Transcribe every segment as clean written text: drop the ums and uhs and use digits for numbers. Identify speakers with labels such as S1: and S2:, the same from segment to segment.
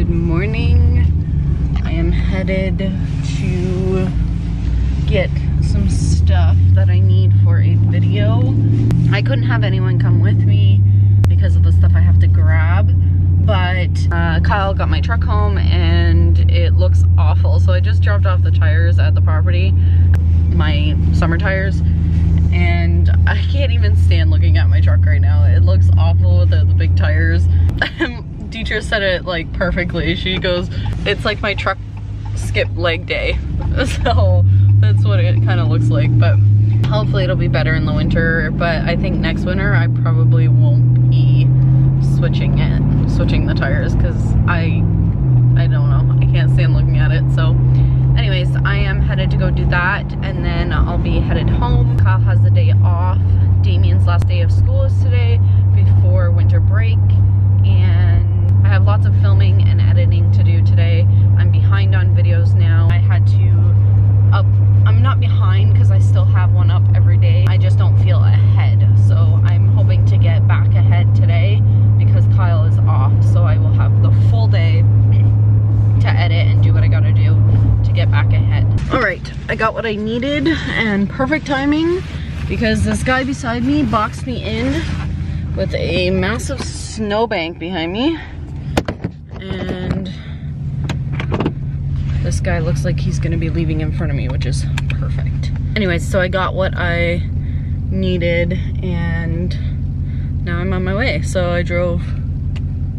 S1: Good morning. I am headed to get some stuff that I need for a video. I couldn't have anyone come with me because of the stuff I have to grab, but Kyle got my truck home and it looks awful. So I just dropped off the tires at the property, my summer tires, and I can't even stand looking at my truck right now. It looks awful without the big tires. Deidre said it like perfectly. She goes, it's like my truck skipped leg day. So that's what it kind of looks like, but hopefully it'll be better in the winter. But I think next winter I probably won't be switching the tires, because I don't know, I can't stand looking at it. So anyways, I am headed to go do that, and then I'll be headed home. Kyle has the day off. Damien's last day of school is today before winter break, and I have lots of filming and editing to do today. I'm behind on videos now. I had to I'm not behind because I still have one up every day. I just don't feel ahead. So I'm hoping to get back ahead today because Kyle is off. So I will have the full day to edit and do what I gotta do to get back ahead. All right, I got what I needed, and perfect timing because this guy beside me boxed me in with a massive snowbank behind me, and this guy looks like he's gonna be leaving in front of me, which is perfect. Anyways, so I got what I needed and now I'm on my way. So I drove,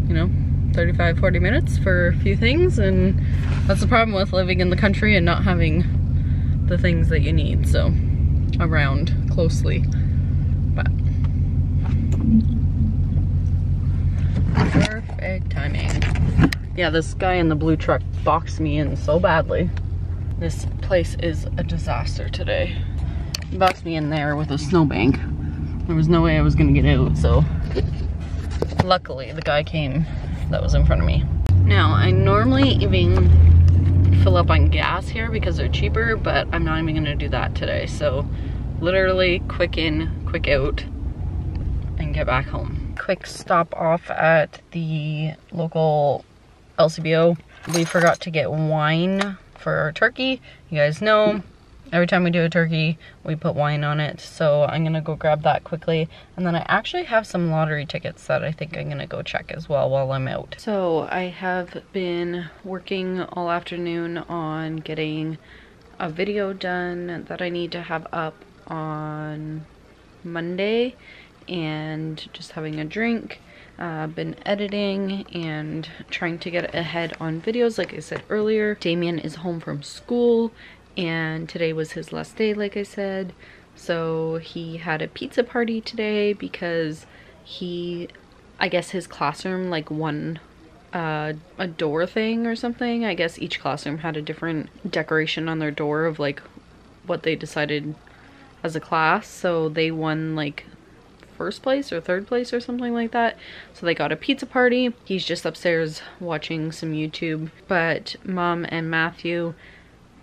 S1: you know, 35-40 minutes for a few things, and that's the problem with living in the country and not having the things that you need, so around closely. But perfect timing. Yeah, this guy in the blue truck boxed me in so badly. This place is a disaster today. He boxed me in there with a snowbank. There was no way I was gonna get out, so luckily the guy came that was in front of me. Now, I normally even fill up on gas here because they're cheaper, but I'm not even gonna do that today. So literally quick in, quick out, and get back home. Quick stop off at the local LCBO. We forgot to get wine for our turkey. You guys know, every time we do a turkey, we put wine on it. So I'm gonna go grab that quickly. And then I actually have some lottery tickets that I think I'm gonna go check as well while I'm out. So I have been working all afternoon on getting a video done that I need to have up on Monday, and just having a drink. Been editing and trying to get ahead on videos. Like I said earlier, Damien is home from school and today was his last day, like I said. So he had a pizza party today because I guess his classroom like won a door thing or something. I guess each classroom had a different decoration on their door of like what they decided as a class. So they won like first place or third place or something like that. So they got a pizza party. He's just upstairs watching some YouTube. But Mom and Matthew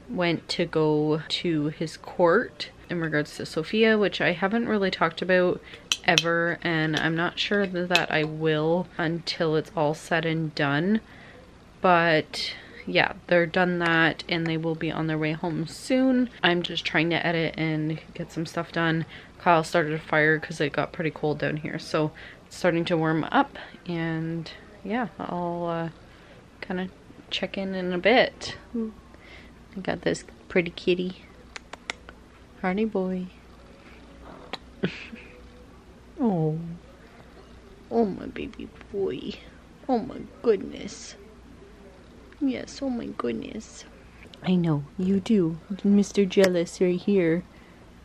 S1: went to go to his court in regards to Sophia, which I haven't really talked about ever, and I'm not sure that I will until it's all said and done. But yeah, they're done that and they will be on their way home soon. I'm just trying to edit and get some stuff done. Kyle started a fire because it got pretty cold down here, so it's starting to warm up, and yeah, I'll kind of check in a bit. I got this pretty kitty. Hardy boy. Oh my baby boy. Oh my goodness. Yes, oh my goodness. I know, you do. Mr. Jealous right here.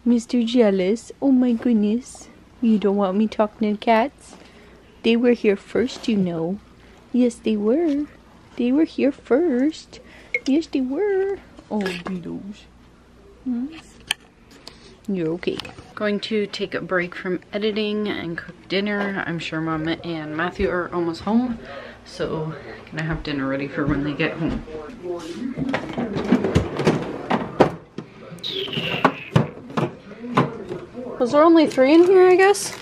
S1: Mr. Jealous, oh my goodness. You don't want me talking to cats? They were here first, you know. Yes, they were. They were here first. Yes, they were. Oh, beetles. You're okay. Going to take a break from editing and cook dinner. I'm sure Mom and Matthew are almost home, so gonna have dinner ready for when they get home. Was there only 3 in here, I guess?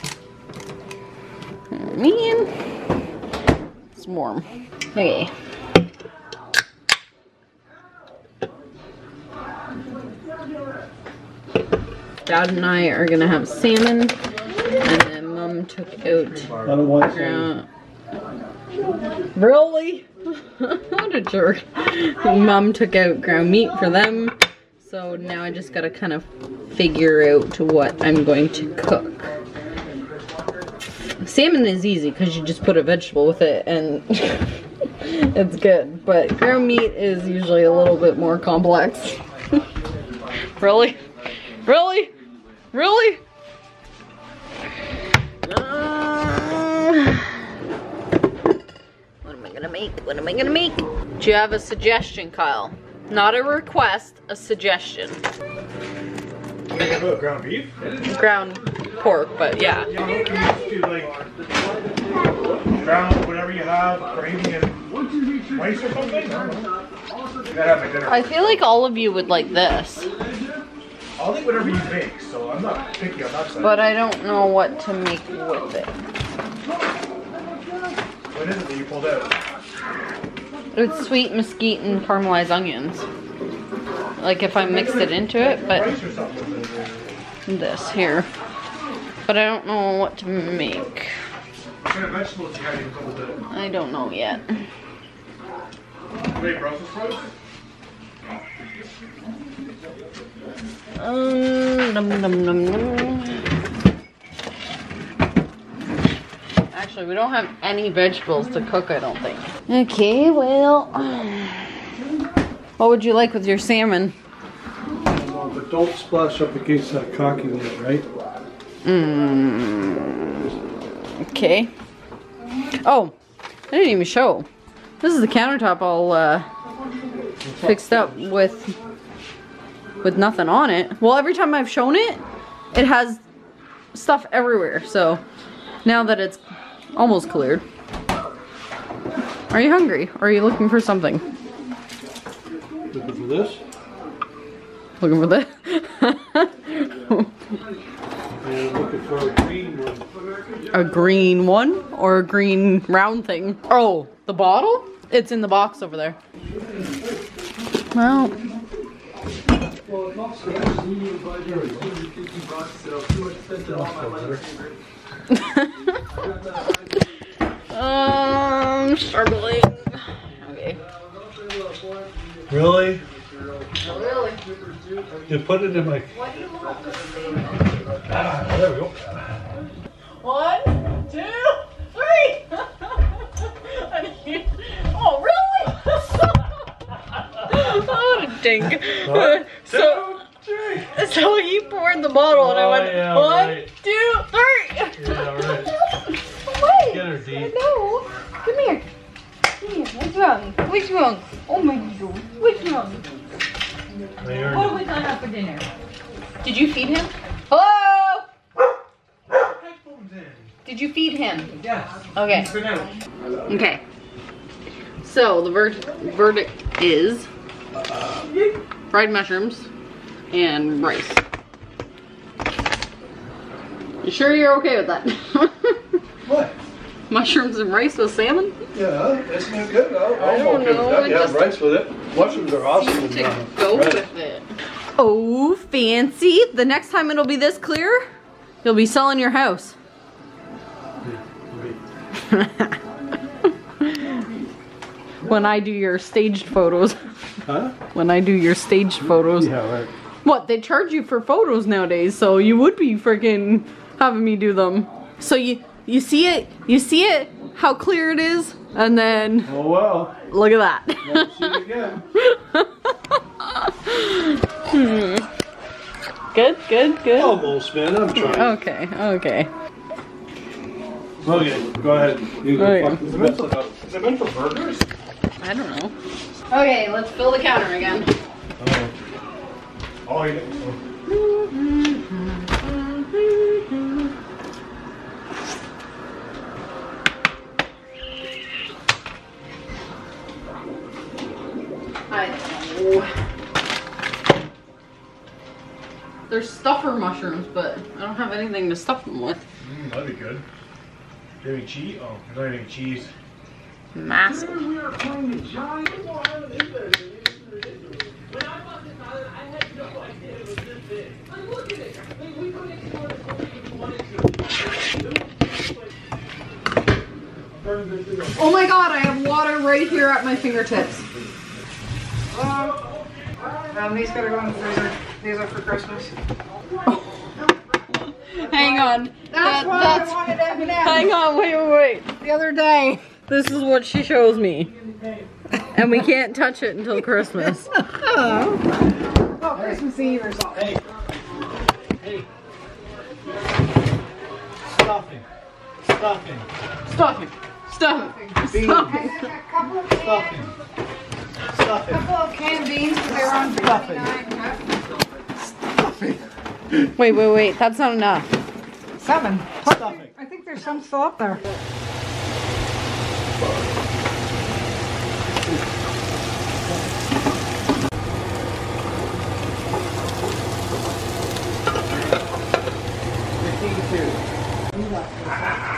S1: Man, it's warm. Okay, Dad and I are gonna have salmon, and then Mom took out ground. Really? What a jerk. Mom took out ground meat for them, so now I just gotta kind of figure out what I'm going to cook. Salmon is easy because you just put a vegetable with it and it's good, but ground meat is usually a little bit more complex. Really? Really? Really? What am I gonna make? What am I gonna make? Do you have a suggestion, Kyle? Not a request, a suggestion.
S2: Ground beef?
S1: Ground pork, but yeah.
S2: Ground whatever you have, gravy and rice or something? I don't know. Gotta have my dinner.
S1: I feel like all of you would like this.
S2: I'll eat whatever you make, so I'm not picky on that side.
S1: But I don't know what to make with it.
S2: What is it that you pulled out?
S1: It's sweet mesquite and caramelized onions. Like if I mixed it into it, but
S2: Rice or something?
S1: this here. But I don't know what to make.
S2: What kind of vegetables you had you pulled out?
S1: I don't know yet.
S2: Wait, Brussels sprouts?
S1: Num, num, num, num. Actually, we don't have any vegetables to cook, I don't think. Okay, well, what would you like with your salmon?
S3: But don't splash up against that caulking lid, right?
S1: Okay. Oh, I didn't even show. This is the countertop all fixed up with nothing on it. Well, every time I've shown it, it has stuff everywhere. So now that it's almost cleared. Are you hungry? Or are you looking for something?
S3: Looking for this?
S1: Looking for this?
S3: And I'm looking for a green one.
S1: A green one? Or a green round thing? Oh, the bottle? It's in the box over there. Well. Struggling. Okay.
S3: Really?
S1: Oh, really?
S3: You put it in my...
S2: There we go.
S1: 1, 2, 3. Oh, really? What a dink. So he poured the bottle and I went,
S3: yeah,
S1: 1,
S3: right.
S1: 2, 3.
S3: Yeah, right.
S1: Wait.
S3: Get her, Dee.
S1: No. Come here. Come here. What's wrong? What's wrong? Oh my God. What's wrong? What are we gonna have for dinner? Did you feed him? Hello? Did you feed him?
S2: Yes.
S1: Okay. Okay. So the verdict is fried mushrooms and rice. You sure you're okay with that?
S3: What?
S1: Mushrooms and rice with salmon?
S3: Yeah, isn't it good?
S1: I don't know.
S3: You have rice with it. Mushrooms are awesome.
S1: Seem to go with it. Oh, fancy. The next time it'll be this clear, you'll be selling your house. When I do your staged photos.
S3: Huh?
S1: When I do your staged photos.
S3: Yeah, right.
S1: What? They charge you for photos nowadays, so you would be freaking having me do them. So you see it, how clear it is, and then
S3: Oh well.
S1: look at that.
S3: Never see it again.
S1: Good, good, good.
S3: Almost, man. I'm trying.
S1: Okay, okay.
S3: Okay, go ahead. You
S1: Okay.
S3: fuck this mess up.
S2: Is it meant for burgers?
S1: I don't know. Okay, let's fill the counter again.
S2: Oh, yeah.
S1: I don't know. They're stuffer mushrooms, but I don't have anything to stuff them with.
S2: That'd be good. Do you have any cheese? Oh, there's not any cheese.
S1: Massive. Oh my god, I have water right here at my fingertips.
S4: These gotta go in the freezer. These are for Christmas.
S1: Hang on.
S4: That's why I wanted M&M's.
S1: Hang on, wait.
S4: The other day.
S1: This is what she shows me. And we can't touch it until Christmas.
S4: Oh, Christmas Eve or something.
S3: Hey. Stuffing.
S1: Stuffing. Stuffing.
S4: And then a couple of canned beans because they were on $2.99.
S1: Wait. That's not enough.
S4: 7.
S3: Stuffing.
S4: I think there's some still up there.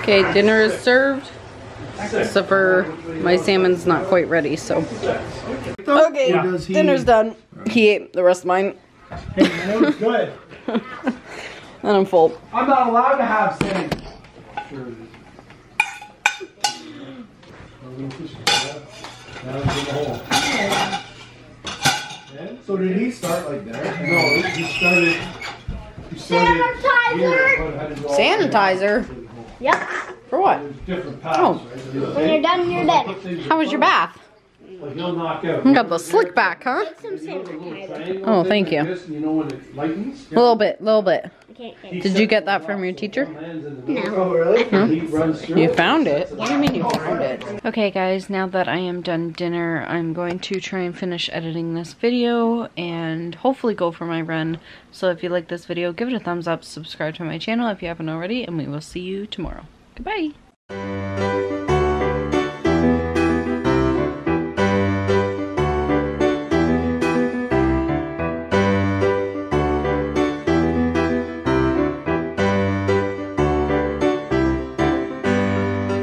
S1: Okay, dinner is served. Except for my salmon's not quite ready, so. Okay, dinner's done. He ate the rest of mine.
S3: Hey, I know it's good.
S1: And I'm full.
S3: I'm not allowed to have Sanity. So did he start like that? No, he started
S1: Sanitizer?
S5: Yep.
S1: For what?
S3: different paths,
S1: Oh.
S3: right?
S5: When you're done, you're dead.
S1: How was your bath?
S3: Like he'll knock out.
S1: You got the slick back, huh?
S5: Take some sanitizer.
S1: Oh, thank you.
S3: You know when it lightens?
S1: A little bit.
S5: Okay.
S1: Did you get that from your teacher?
S3: Oh, really? He runs through
S1: You
S3: it.
S1: found it? What do you mean you found it? Okay guys, now that I am done dinner, I'm going to try and finish editing this video and hopefully go for my run. So if you like this video, give it a thumbs up, subscribe to my channel if you haven't already, and we will see you tomorrow. Goodbye!